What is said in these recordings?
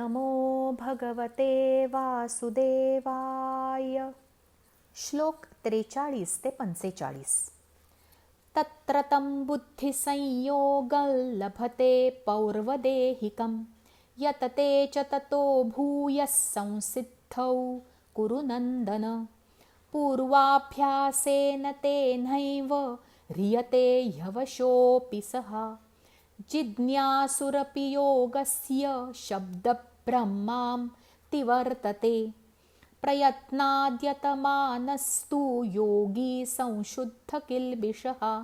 नमो भगवते वासुदेवाय. श्लोक 43 ते 45. तत्र तं बुद्धिसंयोगं लभते पौर्वदेहिकं यतते च ततो भूयः संसिद्धौ कुरु नन्दन. पूर्वाभ्यासेन तेनैव ह्रियते ह्यवशोऽपि सः जिज्ञासुरपि योगस्य शब्दब्रह्मां तिवर्तते. प्रयत्नाद्यतमानस्तु योगी संशुद्धकिल्बिषः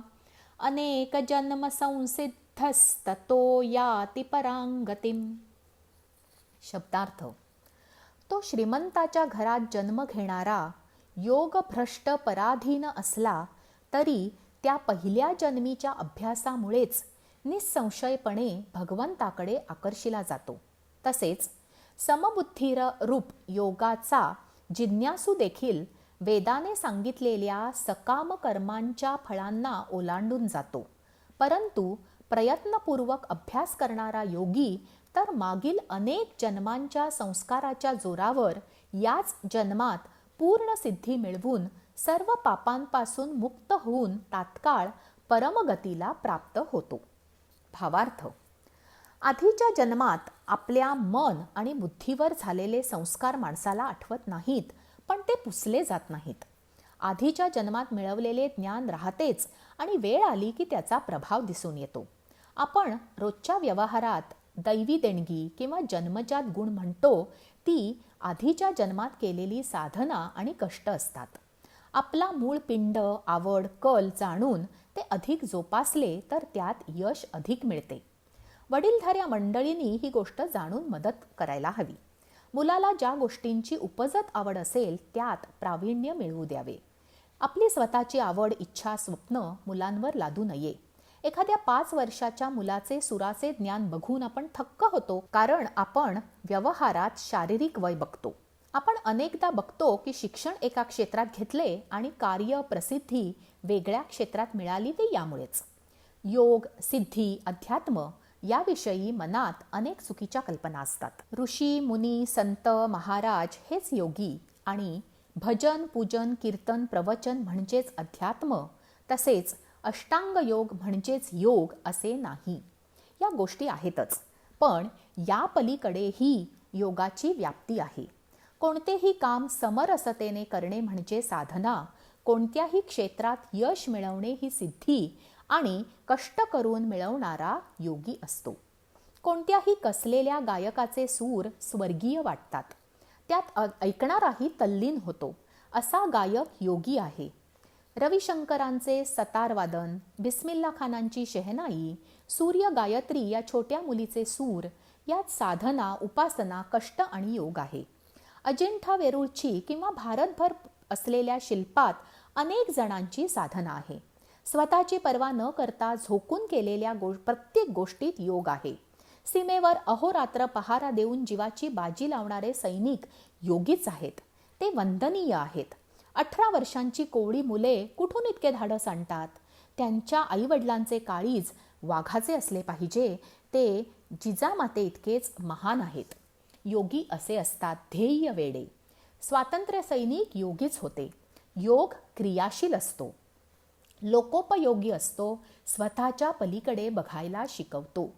अनेकजन्मसंसिद्धस्ततो याति परांगतिम्. शब्दार्थ. तो श्रीमंताच्या घरात जन्म घेणारा योगभ्रष्ट पराधीन असला तरी त्या पहिल्या जन्मीच्या अभ्यासामुळेच निसंशयपणे भगवंताकडे आकर्षिला जातो. तसेच समबुद्धीर रूप योगाचा जिज्ञासू देखील वेदाने सांगितलेल्या सकाम कर्मांच्या फळांना ओलांडून जातो. परंतु प्रयत्नपूर्वक अभ्यास करणारा योगी तर मागील अनेक जन्मांच्या संस्काराच्या जोरावर याच जन्मात पूर्ण सिद्धी मिळवून सर्व पापांपासून मुक्त होऊन तात्काळ परमगतीला प्राप्त होतो. भावार्थ. आधीच्या जन्मात आपल्या मन आणि बुद्धीवर झालेले संस्कार माणसाला आठवत नाहीत, पण ते पुसले जात नाहीत. आधीच्या जन्मात मिळवलेले ज्ञान राहतेच आणि वेळ आली की त्याचा प्रभाव दिसून येतो. आपण रोजच्या व्यवहारात दैवी देणगी किंवा जन्मजात गुण म्हणतो ती आधीच्या जन्मात केलेली साधना आणि कष्ट असतात. आपला मूळ पिंड, आवड, कल जाणून ते अधिक जोपासले तर त्यात यश अधिक मिळते. वडीलधाऱ्या मंडळींनी ही गोष्ट जाणून मदत करायला हवी. मुलाला ज्या गोष्टींची उपजत आवड असेल त्यात प्रावीण्य मिळवू द्यावे. आपली स्वतःची आवड, इच्छा, स्वप्न मुलांवर लादू नये. एखाद्या 5 वर्षाच्या मुलाचे सुराचे ज्ञान बघून आपण थक्क होतो, कारण आपण व्यवहारात शारीरिक वय बघतो. आपण अनेकदा बघतो की शिक्षण एका क्षेत्रात घेतले आणि कार्य, प्रसिद्धी वेगळ्या क्षेत्रात मिळाली ते यामुळेच. योग, सिद्धी, अध्यात्म याविषयी मनात अनेक चुकीच्या कल्पना असतात. ऋषी, मुनी, संत, महाराज हेच योगी आणि भजन, पूजन, कीर्तन, प्रवचन म्हणजेच अध्यात्म, तसेच अष्टांग योग म्हणजेच योग असे नाही. या गोष्टी आहेतच, पण या पलीकडे ही योगाची व्याप्ती आहे. कोणतेही काम समरसतेने करणे म्हणजे साधना, कोणत्याही क्षेत्रात यश मिळवणे ही सिद्धी आणि कष्ट करून मिळवणारा योगी असतो. कोणत्याही कसलेल्या गायकाचे सूर स्वर्गीय वाटतात, त्यात ऐकणाराही तल्लीन होतो, असा गायक योगी आहे. रविशंकरांचे सतारवादन, बिस्मिल्ला खानांची शहनाई, सूर्य गायत्री या छोट्या मुलीचे सूर यात साधना, उपासना, कष्ट आणि योग आहे. अजिंठा वेरूळची किंवा भारतभर असलेल्या शिल्पात अनेक जणांची साधना आहे. स्वतःची पर्वा न करता झोकून केलेल्या प्रत्येक गोष्टीत योग आहे. सीमेवर अहोरात्र पहारा देऊन जीवाची बाजी लावणारे सैनिक योगीच आहेत. ते वंदनीय आहेत. 18 वर्षांची कोवळी मुले कुठून इतके धाडस आणतात? त्यांच्या आईवडिलांचे काळीज वाघाचे असले पाहिजे. ते जिजामाते इतकेच महान आहेत. योगी असे असतात ध्येय वेडे. स्वातंत्र्य सैनिक योगीच होते. योग क्रियाशील असतो, लोकोपयोगी असतो, स्वतःच्या पलीकडे बघायला शिकवतो.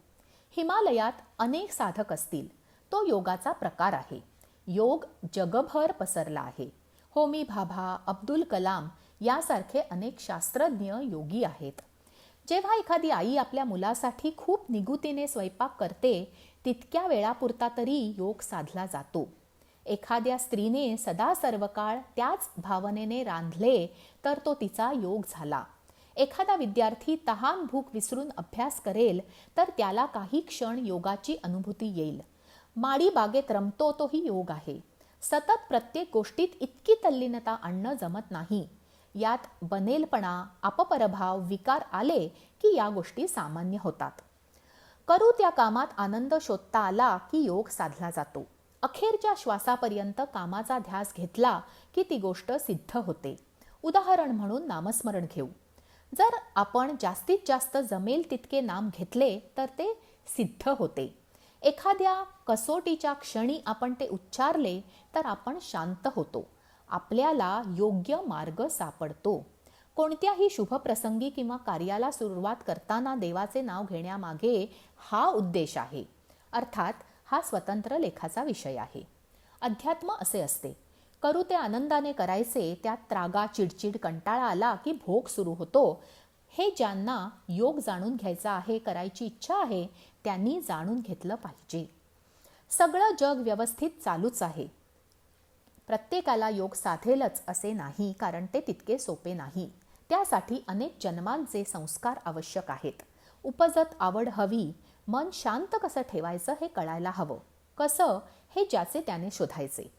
हिमालयात अनेक साधक असतील, तो योगाचा प्रकार आहे. योग जगभर पसरला आहे. होमी भाभा, अब्दुल कलाम यासारखे अनेक शास्त्रज्ञ योगी आहेत. जेव्हा एखादी आई आपल्या मुलासाठी खूप निगुतीने स्वयंपाक करते, तितक्या वेळापुरता तरी योग साधला जातो. एखाद्या स्त्रीने सदा सर्वकाळ त्याच भावनेने रांधले तर तो तिचा योग झाला. एखादा विद्यार्थी तहान भूक विसरून अभ्यास करेल तर त्याला काही क्षण योगाची अनुभूती येईल. माडी बागेत रमतो तोही योग आहे. सतत प्रत्येक गोष्टीत इतकी तल्लीनता आणणं जमत नाही. यात बनेलपणा, अपपरभाव, विकार आले की या गोष्टी सामान्य होतात. करू त्या कामात आनंद शोधता आला की योग साधला जातो. अखेरच्या श्वासापर्यंत कामाचा ध्यास घेतला की ती गोष्ट सिद्ध होते. उदाहरण म्हणून नामस्मरण घेऊ. जर आपण जास्तीत जास्त जमेल तितके नाम घेतले तर ते सिद्ध होते. एखाद्या कसोटीच्या क्षणी आपण ते उच्चारले तर आपण शांत होतो, आपल्याला योग्य मार्ग सापडतो. कोणत्याही शुभप्रसंगी किंवा कार्याला सुरुवात करताना देवाचे नाव घेण्यामागे हा उद्देश आहे. अर्थात हा स्वतंत्र लेखाचा विषय आहे. अध्यात्म असे असते, करू ते आनंदाने करायचे, त्यात त्रागा, चिडचिड, कंटाळा आला की भोग सुरू होतो. हे ज्यांना योग जाणून घ्यायचा आहे, करायची इच्छा आहे, त्यांनी जाणून घेतलं पाहिजे. सगळं जग व्यवस्थित चालूच आहे. प्रत्येकाला योग साधेलच असे नाही, कारण ते तितके सोपे नाही. त्यासाठी अनेक जन्मांचे संस्कार आवश्यक आहेत. उपजत आवड हवी. मन शांत कसं ठेवायचं हे कळायला हवं. कसं हे ज्याचे त्याने शोधायचे.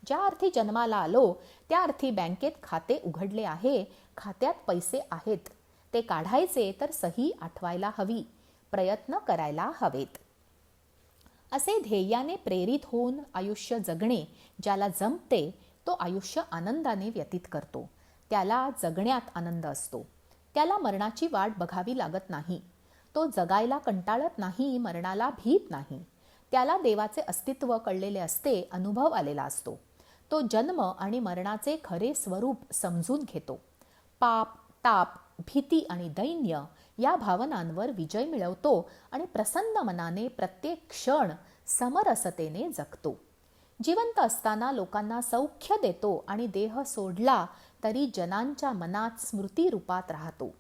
ज्या अर्थी जन्माला आलो त्या अर्थी बँकेत खाते उघडले आहे, खात्यात पैसे आहेत, ते काढायचे तर सही आठवायला हवी, प्रयत्न करायला हवेत. असे ध्येयाने प्रेरित होऊन आयुष्य जगणे ज्याला जमते तो आयुष्य आनंदाने व्यतीत करतो. त्याला जगण्यात आनंद असतो. त्याला मरणाची वाट बघावी लागत नाही. तो जगायला कंटाळत नाही, मरणाला भीत नाही. त्याला देवाचे अस्तित्व कळलेले असते, अनुभव आलेला असतो. तो जन्म आणि मरणाचे खरे स्वरूप समजून घेतो. पाप, ताप, भीती आणि दैन्य या भावनांवर विजय मिळवतो आणि प्रसन्न मनाने प्रत्येक क्षण समरसतेने जगतो. जिवंत असताना लोकांना सौख्य देतो आणि देह सोडला तरी जनांच्या मनात स्मृती रूपात राहतो.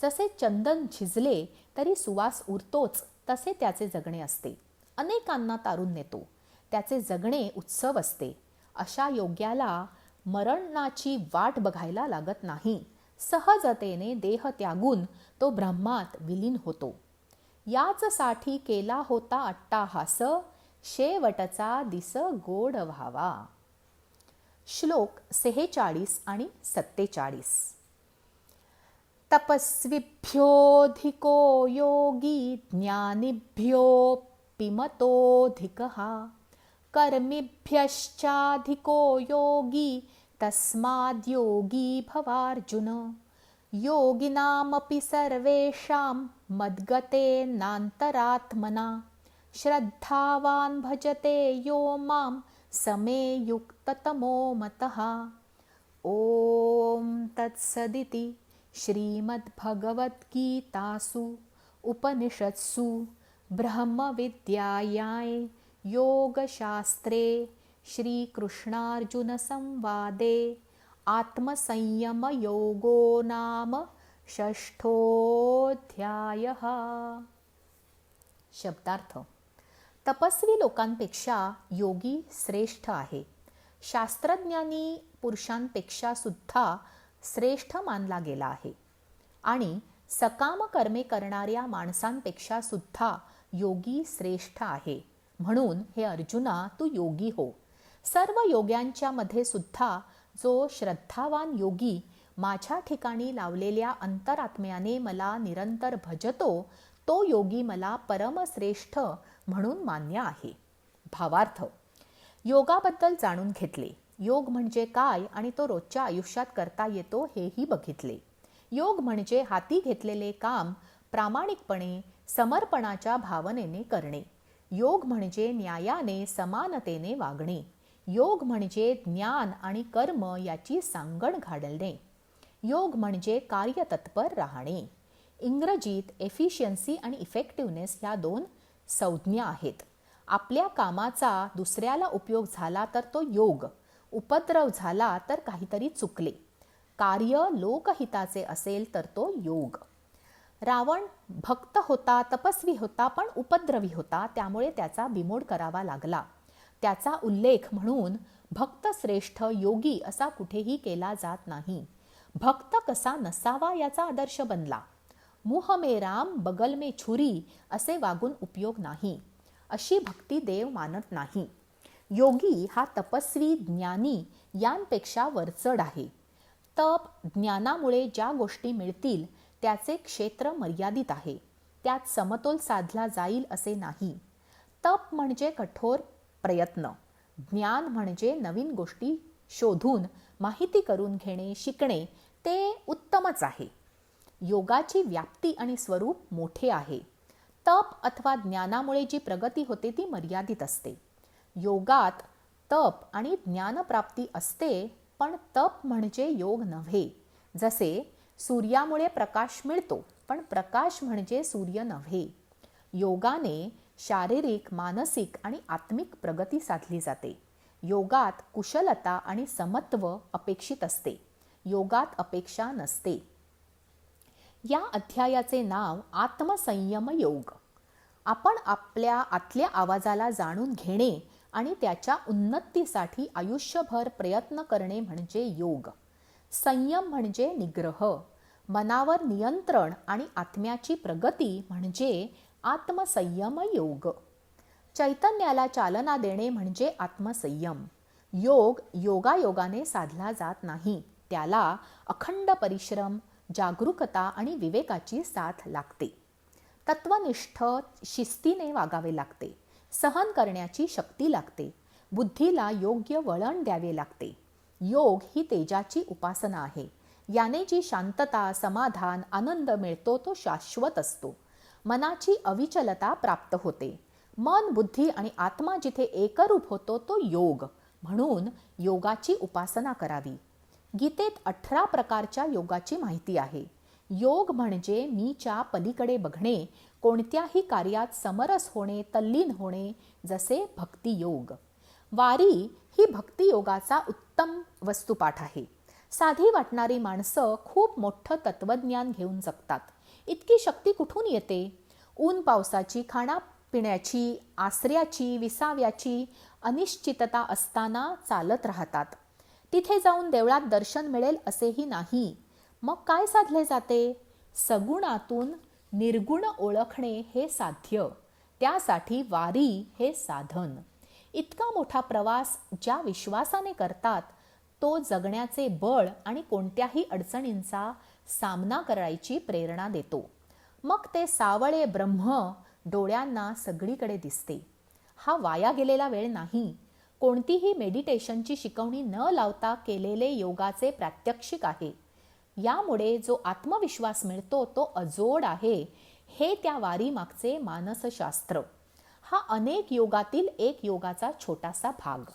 जसे चंदन झिजले तरी सुवास उरतोच, तसे त्याचे जगणे असते. अनेकांना तारून नेतो. त्याचे जगणे उत्सव असते. अशा योग्याला मरणाची वाट बघायला लागत नाही. सहजतेने देह त्यागून तो ब्रह्मात विलीन होतो. याच साठी केला होता अट्टाहास, शेवटचा दिस गोड व्हावा. श्लोक 46 आणि 47. तपस्विभ्योऽधिको योगी ज्ञानिभ्योऽपि मतोऽधिकः कर्मिभ्यश्चाधिको योगी तस्माद्योगी भवार्जुन. योगिनामपि सर्वेषां मद्गतेनान्तरात्मना श्रद्धावान् भजते यो मां समे युक्ततमो मतः. ओम तत्सदिति श्रीमद्भगवद्गीतासु उपनिषत्सु ब्रह्मविद्यायां योगशास्त्रे श्रीकृष्णार्जुनसंवादे आत्मसंयमयोगो नाम 6ठोऽध्यायः. शब्दार्थ. तपस्वी लोकांपेक्षा योगी श्रेष्ठ आहे. शास्त्रज्ञानी पुरुषांपेक्षा सुद्धा श्रेष्ठ मानला गेला आहे. आणि सकाम कर्मे करणाऱ्या माणसांपेक्षा सुद्धा योगी श्रेष्ठ आहे. म्हणून हे अर्जुना, तू योगी हो. सर्व योग्यांच्या मध्ये सुद्धा जो श्रद्धावान योगी माझ्या ठिकाणी लावलेल्या अंतरात्म्याने मला निरंतर भजतो, तो योगी मला परमश्रेष्ठ म्हणून मान्य आहे. भावार्थ. योगाबद्दल जाणून घेतले. योग म्हणजे काय आणि तो रोजच्या आयुष्यात करता येतो हेही बघितले. योग म्हणजे हाती घेतलेले काम प्रामाणिकपणे समर्पणाच्या भावनेने करणे. योग म्हणजे न्यायाने समानतेने वागणे. योग म्हणजे ज्ञान आणि कर्म याची सांगड घालणे. योग म्हणजे कार्यतत्पर राहणे. इंग्रजीत एफिशियन्सी आणि इफेक्टिव्हनेस ह्या दोन संज्ञा आहेत. आपल्या कामाचा दुसऱ्याला उपयोग झाला तर तो योग, उपद्रव झाला तर काहीतरी चुकले, कार्य लोकहिताचे असेल तर तो योग. रावण भक्त होता, तपस्वी होता, पण उपद्रवी होता, त्यामुळे त्याचा बिमोड करावा लागला. त्याचा उल्लेख म्हणून भक्त श्रेष्ठ योगी असा कुठेही केला जात नाही. भक्त कसा नसावा याचा आदर्श बनला. मुह में राम बगल में छुरी असे वागून उपयोग नाही. अशी भक्ती देव मानत नाही. योगी हा तपस्वी ज्ञानी यांपेक्षा वरचढ आहे. तप ज्ञानामुळे ज्या गोष्टी मिळतील त्याचे क्षेत्र मर्यादित आहे. त्यात समतोल साधला जाईल असे नाही. तप म्हणजे कठोर प्रयत्न. ज्ञान म्हणजे नवीन गोष्टी शोधून माहिती करून घेणे, शिकणे, ते उत्तमच आहे. योगाची व्याप्ती आणि स्वरूप मोठे आहे. तप अथवा ज्ञानामुळे जी प्रगती होते ती मर्यादित असते. योगात तप आणि ज्ञानप्राप्ती असते, पण तप म्हणजे योग नव्हे. जसे सूर्यामुळे प्रकाश मिळतो, पण प्रकाश म्हणजे सूर्य नव्हे. योगाने शारीरिक, मानसिक आणि आत्मिक प्रगती साधली जाते. योगात कुशलता आणि समत्व अपेक्षित असते. योगात अपेक्षा नसते. या अध्यायाचे नाव आत्मसंयम योग. आपण आपल्या आतल्या आवाजाला जाणून घेणे आणि त्याच्या उन्नतीसाठी आयुष्यभर प्रयत्न करणे म्हणजे योग. संयम म्हणजे निग्रह, मनावर नियंत्रण आणि आत्म्याची प्रगती म्हणजे आत्मसंयम योग. चैतन्याला चालना देणे म्हणजे आत्मसंयम. योग योगायोगाने साधला जात नाही. त्याला अखंड परिश्रम, जागरूकता आणि विवेकाची साथ लागते. तत्वनिष्ठ शिस्तीने वागावे लागते. सहन करण्याची शक्ती लागते. बुद्धीला योग्य वळण द्यावे लागते. योग ही तेजाची उपासना आहे. याने जी शांतता, समाधान, आनंद मिळतो तो शाश्वत असतो. मनाची अविचलता प्राप्त होते. मन, बुद्धी आणि आत्मा जिथे एकरूप होतो तो योग. म्हणून योगाची उपासना करावी. गीतेत 18 प्रकारच्या योगाची माहिती आहे. योग म्हणजे मीच्या पलीकडे बघणे, कोणत्याही कार्यात समरस होणे, तल्लीन होणे, जसे भक्तियोग. वारी ही भक्तियोगाचा उत्तम वस्तुपाठ आहे. साधी वाटणारी माणसं खूप मोठं तत्वज्ञान घेऊन जगतात. इतकी शक्ती कुठून येते? ऊन पावसाची, खाण्यापिण्याची, आश्रयाची, विसाव्याची अनिश्चितता असताना चालत राहतात. तिथे जाऊन देवळात दर्शन मिळेल असेही नाही. मग काय साधले जाते? सगुणातून निर्गुण ओळखणे हे साध्य. त्यासाठी वारी हे साधन. इतका मोठा प्रवास ज्या विश्वासाने करतात तो जगण्याचे बळ आणि कोणत्याही अडचणींचा सामना करायची प्रेरणा देतो. मग ते सावळे ब्रह्म डोळ्यांना सगळीकडे दिसते. हा वाया गेलेला वेळ नाही. कोणतीही मेडिटेशनची शिकवणी न लावता केलेले योगाचे प्रात्यक्षिक आहे. यामुळे जो आत्मविश्वास मिळतो तो अजोड आहे. हे त्या वारीमागचे मानसशास्त्र. हा अनेक योगातील एक योगाचा छोटासा भाग.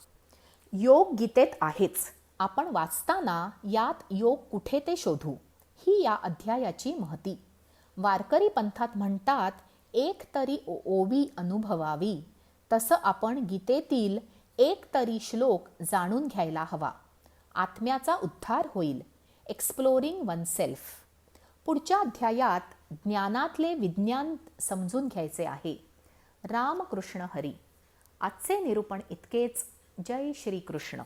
योग गीतेत आहेच. आपण वाचताना यात योग कुठे ते शोधू. ही या अध्यायाची महती. वारकरी पंथात म्हणतात, एक तरी ओवी अनुभवावी. तसं आपण गीतेतील एक तरी श्लोक जाणून घ्यायला हवा. आत्म्याचा उद्धार होईल. Exploring oneself. पुढच्या अध्यायात ज्ञानातले विज्ञान समजून घ्यायचे आहे. रामकृष्ण हरी. आजचे निरूपण इतकेच. जय श्री कृष्ण.